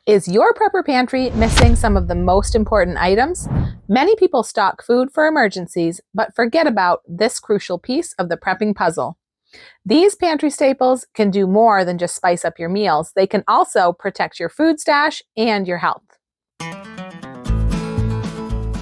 Is your prepper pantry missing some of the most important items? Many people stock food for emergencies, but forget about this crucial piece of the prepping puzzle. These pantry staples can do more than just spice up your meals. They can also protect your food stash and your health.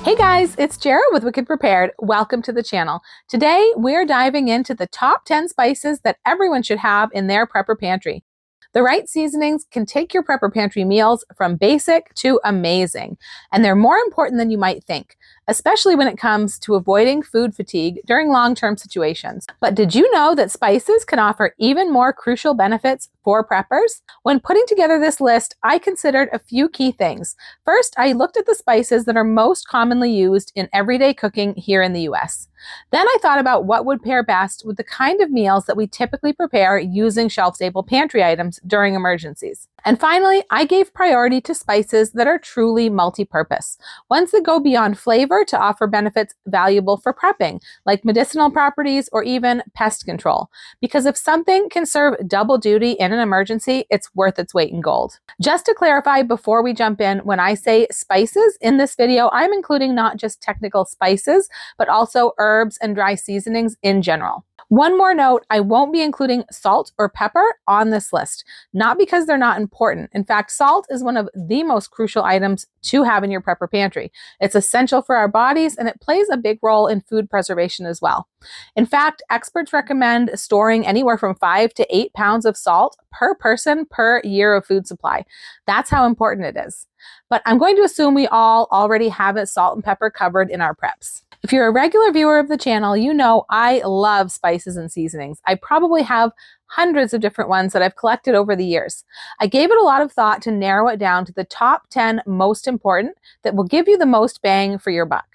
Hey guys, it's Jara with Wicked Prepared. Welcome to the channel. Today, we're diving into the top 10 spices that everyone should have in their prepper pantry. The right seasonings can take your prepper pantry meals from basic to amazing, and they're more important than you might think, especially when it comes to avoiding food fatigue during long-term situations. But did you know that spices can offer even more crucial benefits for preppers? When putting together this list, I considered a few key things. First, I looked at the spices that are most commonly used in everyday cooking here in the US. Then I thought about what would pair best with the kind of meals that we typically prepare using shelf-stable pantry items during emergencies. And finally, I gave priority to spices that are truly multi-purpose, ones that go beyond flavor to offer benefits valuable for prepping, like medicinal properties or even pest control. Because if something can serve double duty in an emergency, it's worth its weight in gold. Just to clarify before we jump in, when I say spices in this video, I'm including not just technical spices, but also herbs and dry seasonings in general. One more note, I won't be including salt or pepper on this list, not because they're not important. In fact, salt is one of the most crucial items to have in your prepper pantry. It's essential for our bodies and it plays a big role in food preservation as well. In fact, experts recommend storing anywhere from 5 to 8 pounds of salt per person per year of food supply. That's how important it is. But I'm going to assume we all already have salt and pepper covered in our preps. If you're a regular viewer of the channel, you know I love spices and seasonings. I probably have hundreds of different ones that I've collected over the years. I gave it a lot of thought to narrow it down to the top 10 most important that will give you the most bang for your buck.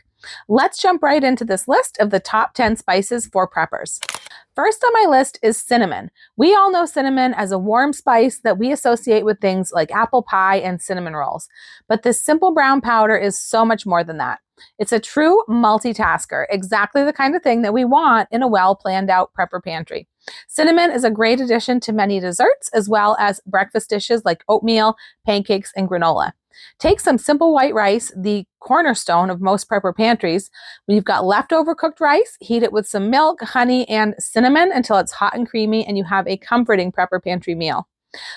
Let's jump right into this list of the top 10 spices for preppers. First on my list is cinnamon. We all know cinnamon as a warm spice that we associate with things like apple pie and cinnamon rolls. But this simple brown powder is so much more than that. It's a true multitasker, exactly the kind of thing that we want in a well-planned out prepper pantry. Cinnamon is a great addition to many desserts as well as breakfast dishes like oatmeal, pancakes, and granola. Take some simple white rice, the cornerstone of most prepper pantries. When you've got leftover cooked rice, heat it with some milk, honey, and cinnamon until it's hot and creamy and you have a comforting prepper pantry meal.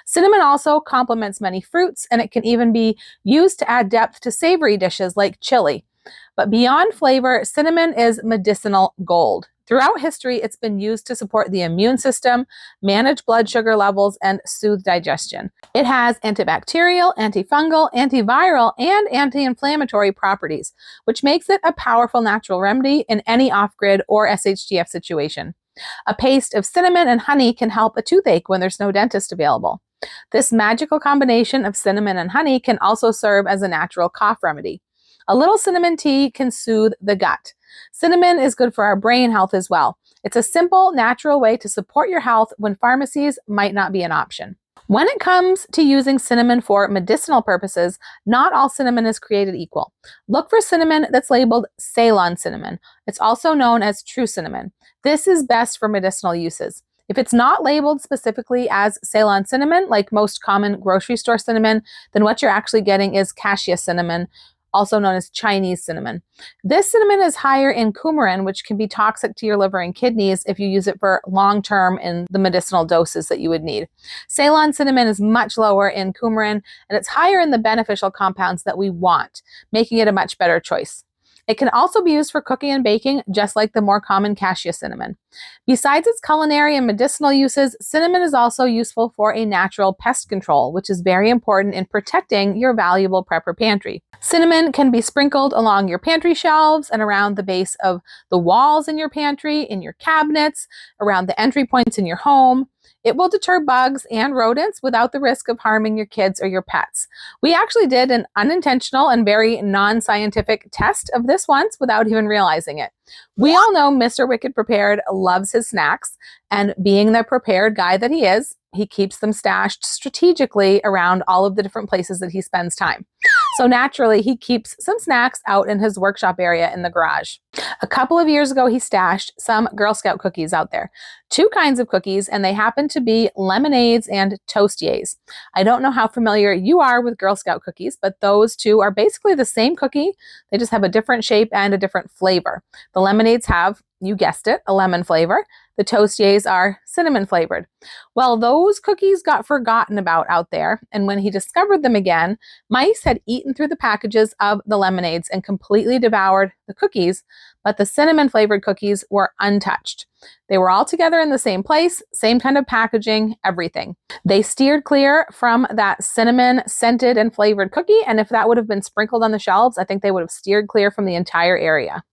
Cinnamon also complements many fruits and it can even be used to add depth to savory dishes like chili. But beyond flavor, cinnamon is medicinal gold. Throughout history, it's been used to support the immune system, manage blood sugar levels, and soothe digestion. It has antibacterial, antifungal, antiviral, and anti-inflammatory properties, which makes it a powerful natural remedy in any off-grid or SHTF situation. A paste of cinnamon and honey can help a toothache when there's no dentist available. This magical combination of cinnamon and honey can also serve as a natural cough remedy. A little cinnamon tea can soothe the gut. Cinnamon is good for our brain health as well. It's a simple, natural way to support your health when pharmacies might not be an option. When it comes to using cinnamon for medicinal purposes, not all cinnamon is created equal. Look for cinnamon that's labeled Ceylon cinnamon. It's also known as true cinnamon. This is best for medicinal uses. If it's not labeled specifically as Ceylon cinnamon, like most common grocery store cinnamon, then what you're actually getting is cassia cinnamon, also known as Chinese cinnamon. This cinnamon is higher in coumarin, which can be toxic to your liver and kidneys if you use it for long-term in the medicinal doses that you would need. Ceylon cinnamon is much lower in coumarin, and it's higher in the beneficial compounds that we want, making it a much better choice. It can also be used for cooking and baking, just like the more common cassia cinnamon. Besides its culinary and medicinal uses, cinnamon is also useful for a natural pest control, which is very important in protecting your valuable prepper pantry. Cinnamon can be sprinkled along your pantry shelves and around the base of the walls in your pantry, in your cabinets, around the entry points in your home. It will deter bugs and rodents without the risk of harming your kids or your pets. We actually did an unintentional and very non-scientific test of this once without even realizing it. We all know Mr. Wicked Prepared loves his snacks, and being the prepared guy that he is, he keeps them stashed strategically around all of the different places that he spends time. So naturally, he keeps some snacks out in his workshop area in the garage. A couple of years ago, he stashed some Girl Scout cookies out there. Two kinds of cookies, and they happen to be lemonades and toastiers. I don't know how familiar you are with Girl Scout cookies, but those two are basically the same cookie. They just have a different shape and a different flavor. The lemonades have, you guessed it, a lemon flavor. The toastiers are cinnamon flavored. Well, those cookies got forgotten about out there, and when he discovered them again, mice had eaten through the packages of the lemonades and completely devoured the cookies, but the cinnamon flavored cookies were untouched. They were all together in the same place, same kind of packaging, everything. They steered clear from that cinnamon scented and flavored cookie, and if that would have been sprinkled on the shelves, I think they would have steered clear from the entire area.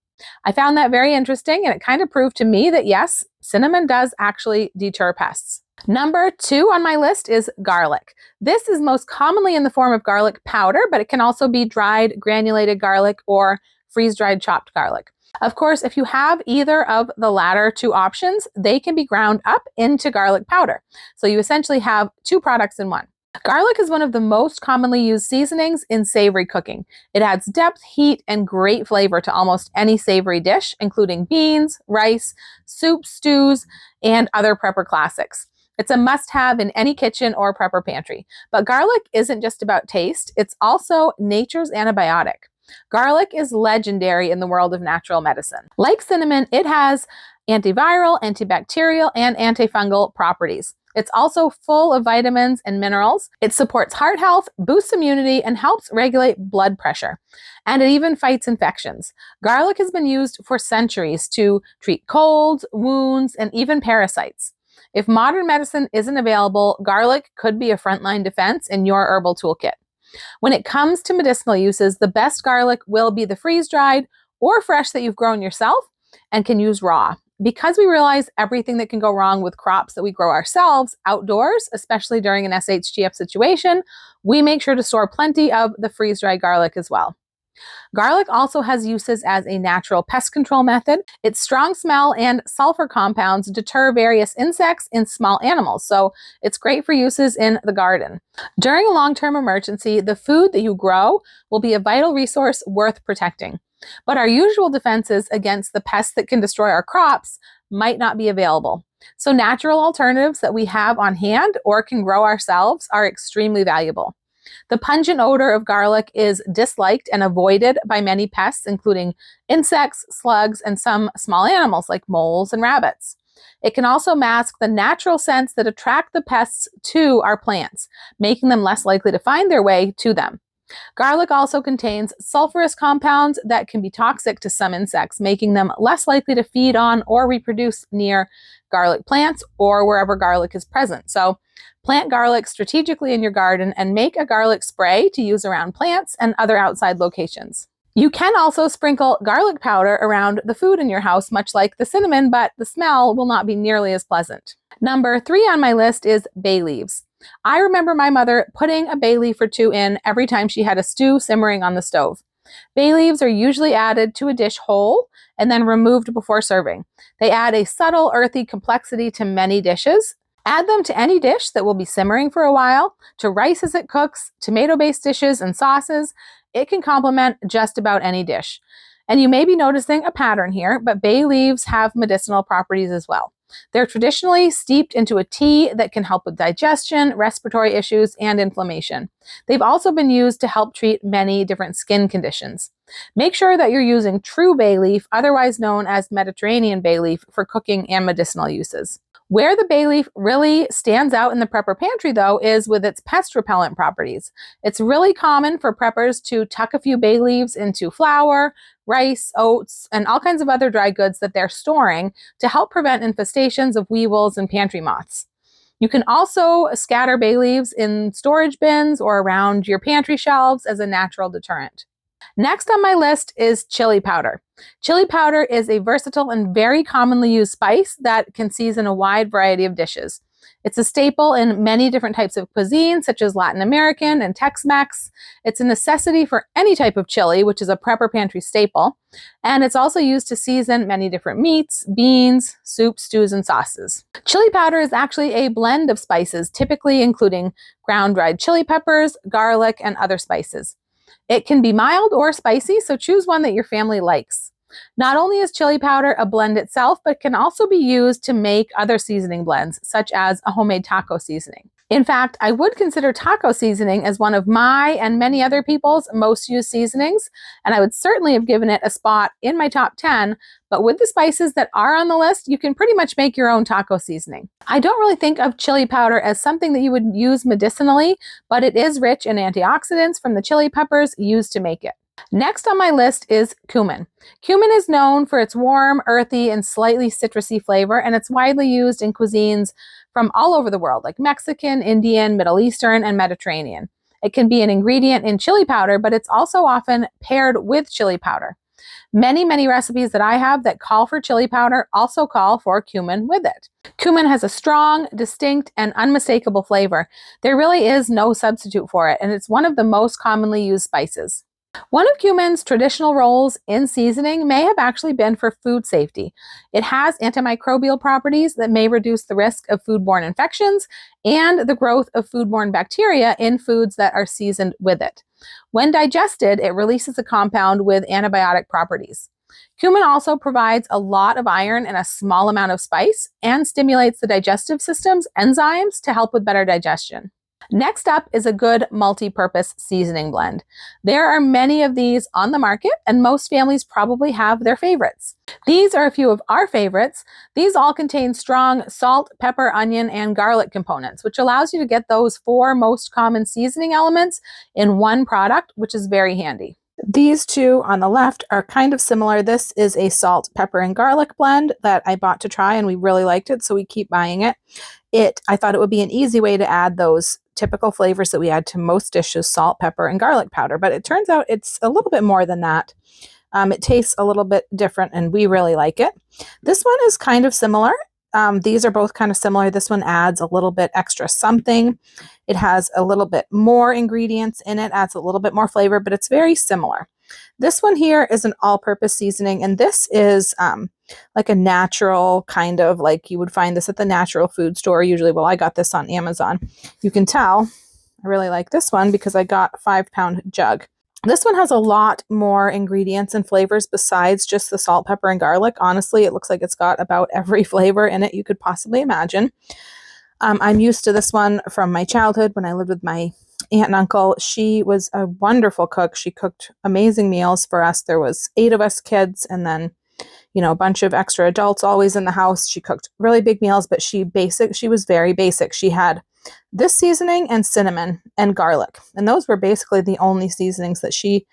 I found that very interesting, and it kind of proved to me that yes, cinnamon does actually deter pests. Number 2 on my list is garlic. This is most commonly in the form of garlic powder, but it can also be dried granulated garlic or freeze-dried chopped garlic. Of course, if you have either of the latter two options, they can be ground up into garlic powder. So you essentially have two products in one. Garlic is one of the most commonly used seasonings in savory cooking. It adds depth, heat, and great flavor to almost any savory dish, including beans, rice, soups, stews, and other prepper classics. It's a must-have in any kitchen or prepper pantry. But garlic isn't just about taste, it's also nature's antibiotic. Garlic is legendary in the world of natural medicine. Like cinnamon, it has antiviral, antibacterial, and antifungal properties. It's also full of vitamins and minerals. It supports heart health, boosts immunity, and helps regulate blood pressure. And it even fights infections. Garlic has been used for centuries to treat colds, wounds, and even parasites. If modern medicine isn't available, garlic could be a frontline defense in your herbal toolkit. When it comes to medicinal uses, the best garlic will be the freeze-dried or fresh that you've grown yourself and can use raw. Because we realize everything that can go wrong with crops that we grow ourselves outdoors, especially during an SHGF situation, we make sure to store plenty of the freeze-dried garlic as well. Garlic also has uses as a natural pest control method. Its strong smell and sulfur compounds deter various insects and small animals, so it's great for uses in the garden. During a long-term emergency, the food that you grow will be a vital resource worth protecting. But our usual defenses against the pests that can destroy our crops might not be available. So natural alternatives that we have on hand or can grow ourselves are extremely valuable. The pungent odor of garlic is disliked and avoided by many pests, including insects, slugs, and some small animals like moles and rabbits. It can also mask the natural scents that attract the pests to our plants, making them less likely to find their way to them. Garlic also contains sulfurous compounds that can be toxic to some insects, making them less likely to feed on or reproduce near garlic plants or wherever garlic is present. So plant garlic strategically in your garden and make a garlic spray to use around plants and other outside locations. You can also sprinkle garlic powder around the food in your house, much like the cinnamon, but the smell will not be nearly as pleasant. Number 3 on my list is bay leaves. I remember my mother putting a bay leaf or two in every time she had a stew simmering on the stove. Bay leaves are usually added to a dish whole and then removed before serving. They add a subtle earthy complexity to many dishes. Add them to any dish that will be simmering for a while, to rice as it cooks, tomato-based dishes and sauces. It can complement just about any dish. And you may be noticing a pattern here, but bay leaves have medicinal properties as well. They're traditionally steeped into a tea that can help with digestion, respiratory issues, and inflammation. They've also been used to help treat many different skin conditions. Make sure that you're using true bay leaf, otherwise known as Mediterranean bay leaf, for cooking and medicinal uses. Where the bay leaf really stands out in the prepper pantry, though, is with its pest repellent properties. It's really common for preppers to tuck a few bay leaves into flour, rice, oats, and all kinds of other dry goods that they're storing to help prevent infestations of weevils and pantry moths. You can also scatter bay leaves in storage bins or around your pantry shelves as a natural deterrent. Next on my list is chili powder. Chili powder is a versatile and very commonly used spice that can season a wide variety of dishes. It's a staple in many different types of cuisine, such as Latin American and Tex-Mex. It's a necessity for any type of chili, which is a prepper pantry staple. And it's also used to season many different meats, beans, soups, stews, and sauces. Chili powder is actually a blend of spices, typically including ground dried chili peppers, garlic, and other spices. It can be mild or spicy, so choose one that your family likes. Not only is chili powder a blend itself, but can also be used to make other seasoning blends, such as a homemade taco seasoning. In fact, I would consider taco seasoning as one of my and many other people's most used seasonings, and I would certainly have given it a spot in my top 10, but with the spices that are on the list, you can pretty much make your own taco seasoning. I don't really think of chili powder as something that you would use medicinally, but it is rich in antioxidants from the chili peppers used to make it. Next on my list is cumin. Cumin is known for its warm, earthy, and slightly citrusy flavor, and it's widely used in cuisines from all over the world, like Mexican, Indian, Middle Eastern, and Mediterranean. It can be an ingredient in chili powder, but it's also often paired with chili powder. Many recipes that I have that call for chili powder also call for cumin with it. Cumin has a strong, distinct, and unmistakable flavor. There really is no substitute for it, and it's one of the most commonly used spices. One of cumin's traditional roles in seasoning may have actually been for food safety. It has antimicrobial properties that may reduce the risk of foodborne infections and the growth of foodborne bacteria in foods that are seasoned with it. When digested, it releases a compound with antibiotic properties. Cumin also provides a lot of iron in a small amount of spice and stimulates the digestive system's enzymes to help with better digestion. Next up is a good multi-purpose seasoning blend. There are many of these on the market, and most families probably have their favorites. These are a few of our favorites. These all contain strong salt, pepper, onion, and garlic components, which allows you to get those 4 most common seasoning elements in one product, which is very handy. These two on the left are kind of similar. This is a salt, pepper, and garlic blend that I bought to try, and we really liked it, so we keep buying it. I thought it would be an easy way to add those typical flavors that we add to most dishes, salt, pepper, and garlic powder, but it turns out it's a little bit more than that. It tastes a little bit different, and we really like it. This one is kind of similar. These are both kind of similar. This one adds a little bit extra something. It has a little bit more ingredients in it, adds a little bit more flavor, but it's very similar. This one here is an all-purpose seasoning, and this is like a natural kind of, like you would find this at the natural food store usually. Well, I got this on Amazon. You can tell I really like this one because I got a 5-pound jug. This one has a lot more ingredients and flavors besides just the salt, pepper, and garlic. Honestly, it looks like it's got about every flavor in it you could possibly imagine. I'm used to this one from my childhood when I lived with my aunt and uncle. She was a wonderful cook. She cooked amazing meals for us. There was 8 of us kids, and then, you know, a bunch of extra adults always in the house. She cooked really big meals, but she was very basic. She had this seasoning and cinnamon and garlic, and those were basically the only seasonings that she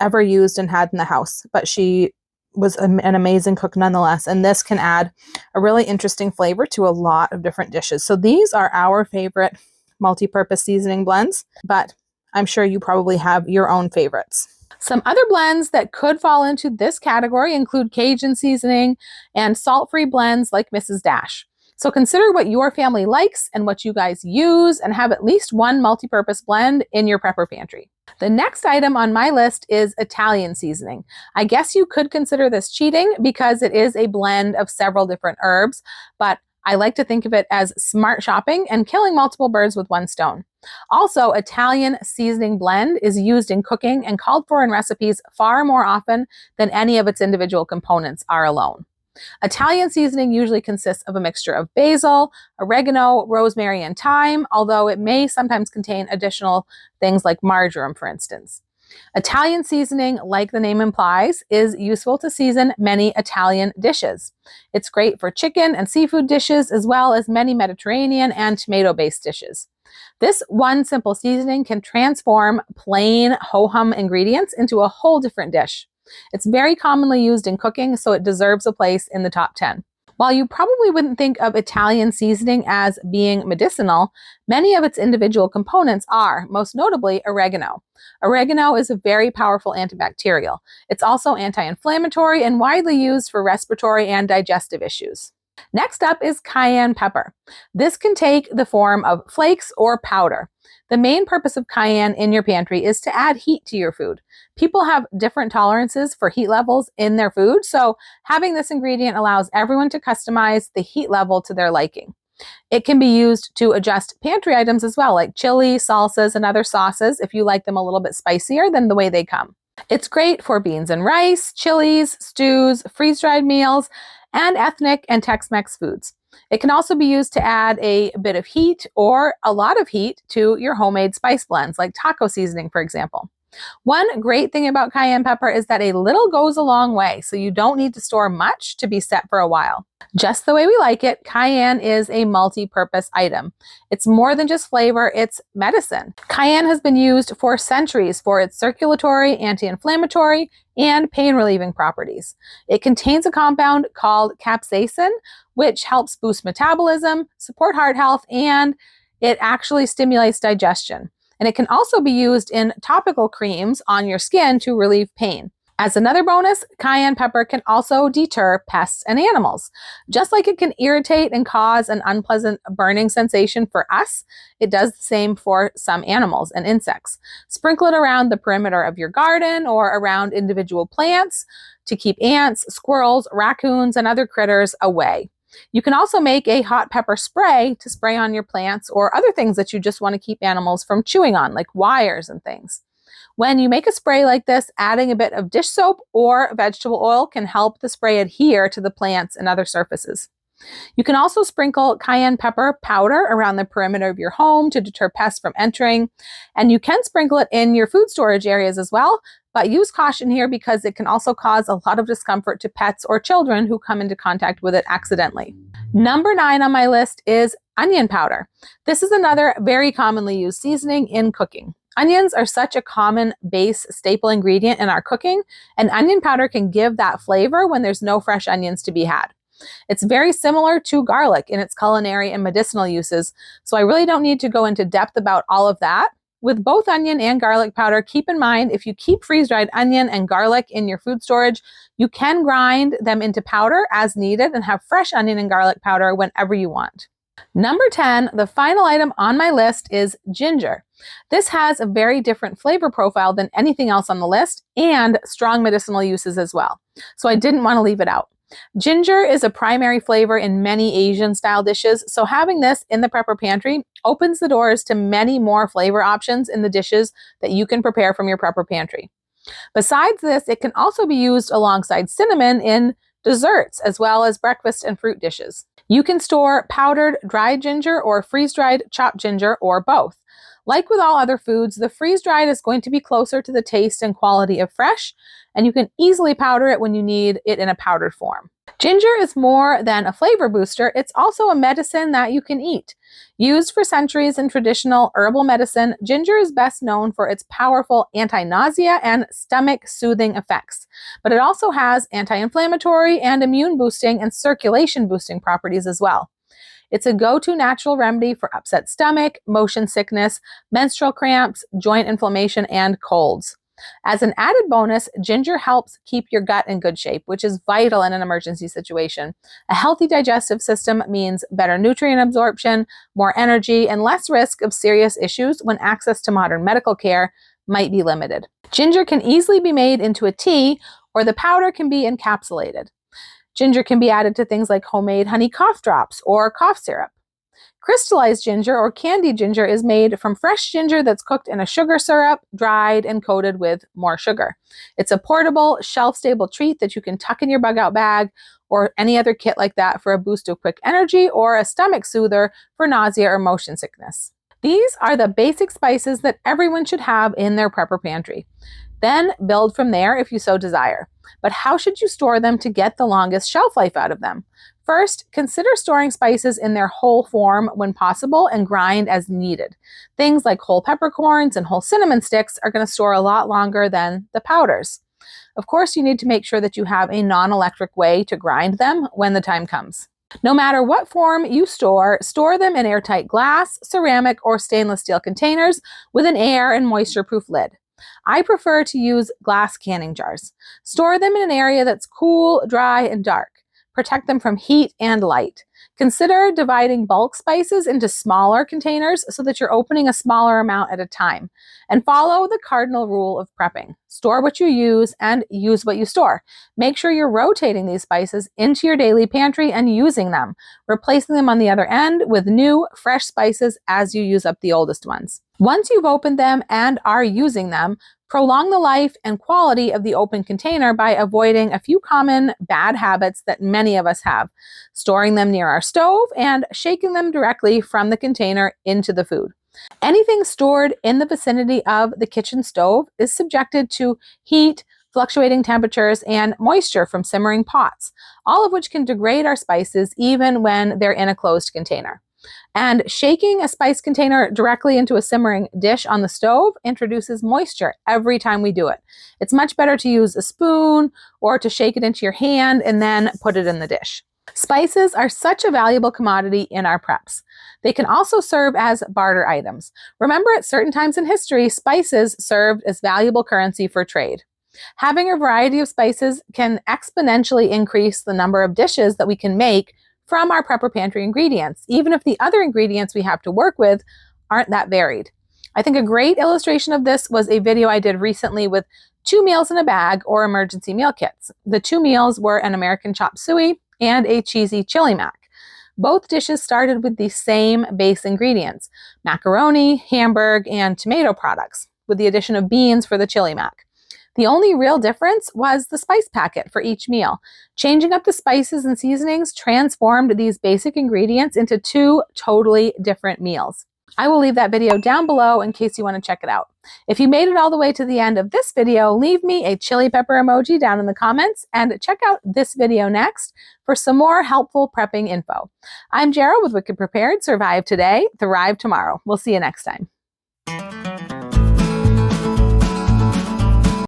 ever used and had in the house. But she was an amazing cook nonetheless, and this can add a really interesting flavor to a lot of different dishes. So these are our favorite multi-purpose seasoning blends, but I'm sure you probably have your own favorites. Some other blends that could fall into this category include Cajun seasoning and salt-free blends like Mrs. Dash. So consider what your family likes and what you guys use, and have at least one multi-purpose blend in your prepper pantry. The next item on my list is Italian seasoning. I guess you could consider this cheating because it is a blend of several different herbs, but I like to think of it as smart shopping and killing multiple birds with one stone. Also, Italian seasoning blend is used in cooking and called for in recipes far more often than any of its individual components are alone. Italian seasoning usually consists of a mixture of basil, oregano, rosemary, and thyme, although it may sometimes contain additional things like marjoram, for instance. Italian seasoning, like the name implies, is useful to season many Italian dishes. It's great for chicken and seafood dishes, as well as many Mediterranean and tomato-based dishes. This one simple seasoning can transform plain ho-hum ingredients into a whole different dish. It's very commonly used in cooking, so it deserves a place in the top 10. While you probably wouldn't think of Italian seasoning as being medicinal, many of its individual components are, most notably oregano. Oregano is a very powerful antibacterial. It's also anti-inflammatory and widely used for respiratory and digestive issues. Next up is cayenne pepper. This can take the form of flakes or powder. The main purpose of cayenne in your pantry is to add heat to your food. People have different tolerances for heat levels in their food, so having this ingredient allows everyone to customize the heat level to their liking. It can be used to adjust pantry items as well, like chili, salsas, and other sauces if you like them a little bit spicier than the way they come. It's great for beans and rice, chilies, stews, freeze-dried meals, and ethnic and Tex-Mex foods. It can also be used to add a bit of heat or a lot of heat to your homemade spice blends, like taco seasoning, for example. One great thing about cayenne pepper is that a little goes a long way, so you don't need to store much to be set for a while. Just the way we like it, cayenne is a multi-purpose item. It's more than just flavor, it's medicine. Cayenne has been used for centuries for its circulatory, anti-inflammatory, and pain-relieving properties. It contains a compound called capsaicin, which helps boost metabolism, support heart health, and it actually stimulates digestion. And it can also be used in topical creams on your skin to relieve pain. As another bonus, cayenne pepper can also deter pests and animals. Just like it can irritate and cause an unpleasant burning sensation for us, it does the same for some animals and insects. Sprinkle it around the perimeter of your garden or around individual plants to keep ants, squirrels, raccoons, and other critters away. You can also make a hot pepper spray to spray on your plants or other things that you just want to keep animals from chewing on, like wires and things. When you make a spray like this, adding a bit of dish soap or vegetable oil can help the spray adhere to the plants and other surfaces. You can also sprinkle cayenne pepper powder around the perimeter of your home to deter pests from entering, and you can sprinkle it in your food storage areas as well, but use caution here because it can also cause a lot of discomfort to pets or children who come into contact with it accidentally. Number 9 on my list is onion powder. This is another very commonly used seasoning in cooking. Onions are such a common base staple ingredient in our cooking, and onion powder can give that flavor when there's no fresh onions to be had. It's very similar to garlic in its culinary and medicinal uses, so I really don't need to go into depth about all of that. With both onion and garlic powder, keep in mind if you keep freeze-dried onion and garlic in your food storage, you can grind them into powder as needed and have fresh onion and garlic powder whenever you want. Number 10, the final item on my list is ginger. This has a very different flavor profile than anything else on the list and strong medicinal uses as well, so I didn't want to leave it out. Ginger is a primary flavor in many Asian style dishes, so having this in the prepper pantry opens the doors to many more flavor options in the dishes that you can prepare from your prepper pantry. Besides this, it can also be used alongside cinnamon in desserts as well as breakfast and fruit dishes. You can store powdered dried ginger or freeze-dried chopped ginger or both. Like with all other foods, the freeze-dried is going to be closer to the taste and quality of fresh, and you can easily powder it when you need it in a powdered form. Ginger is more than a flavor booster, it's also a medicine that you can eat. Used for centuries in traditional herbal medicine, ginger is best known for its powerful anti-nausea and stomach-soothing effects, but it also has anti-inflammatory and immune-boosting and circulation-boosting properties as well. It's a go-to natural remedy for upset stomach, motion sickness, menstrual cramps, joint inflammation, and colds. As an added bonus, ginger helps keep your gut in good shape, which is vital in an emergency situation. A healthy digestive system means better nutrient absorption, more energy, and less risk of serious issues when access to modern medical care might be limited. Ginger can easily be made into a tea, or the powder can be encapsulated. Ginger can be added to things like homemade honey cough drops or cough syrup. Crystallized ginger or candied ginger is made from fresh ginger that's cooked in a sugar syrup, dried, and coated with more sugar. It's a portable, shelf-stable treat that you can tuck in your bug-out bag or any other kit like that for a boost of quick energy or a stomach soother for nausea or motion sickness. These are the basic spices that everyone should have in their prepper pantry. Then build from there if you so desire. But how should you store them to get the longest shelf life out of them? First, consider storing spices in their whole form when possible and grind as needed. Things like whole peppercorns and whole cinnamon sticks are going to store a lot longer than the powders. Of course, you need to make sure that you have a non-electric way to grind them when the time comes. No matter what form you store them in airtight glass, ceramic, or stainless steel containers with an air and moisture-proof lid. I prefer to use glass canning jars. Store them in an area that's cool, dry, and dark. Protect them from heat and light. Consider dividing bulk spices into smaller containers so that you're opening a smaller amount at a time. And follow the cardinal rule of prepping. Store what you use and use what you store. Make sure you're rotating these spices into your daily pantry and using them, replacing them on the other end with new, fresh spices as you use up the oldest ones. Once you've opened them and are using them, prolong the life and quality of the open container by avoiding a few common bad habits that many of us have: storing them near our stove and shaking them directly from the container into the food. Anything stored in the vicinity of the kitchen stove is subjected to heat, fluctuating temperatures, and moisture from simmering pots, all of which can degrade our spices even when they're in a closed container. And shaking a spice container directly into a simmering dish on the stove introduces moisture every time we do it. It's much better to use a spoon or to shake it into your hand and then put it in the dish. Spices are such a valuable commodity in our preps. They can also serve as barter items. Remember, at certain times in history, spices served as valuable currency for trade. Having a variety of spices can exponentially increase the number of dishes that we can make from our prepper pantry ingredients, even if the other ingredients we have to work with aren't that varied. I think a great illustration of this was a video I did recently with 2 meals in a bag, or emergency meal kits. The 2 meals were an American chop suey and a cheesy chili mac. Both dishes started with the same base ingredients: macaroni, hamburg, and tomato products, with the addition of beans for the chili mac. The only real difference was the spice packet for each meal. Changing up the spices and seasonings transformed these basic ingredients into 2 totally different meals. I will leave that video down below in case you want to check it out. If you made it all the way to the end of this video, leave me a chili pepper emoji down in the comments and check out this video next for some more helpful prepping info. I'm Jara with Wicked Prepared. Survive today, thrive tomorrow. We'll see you next time.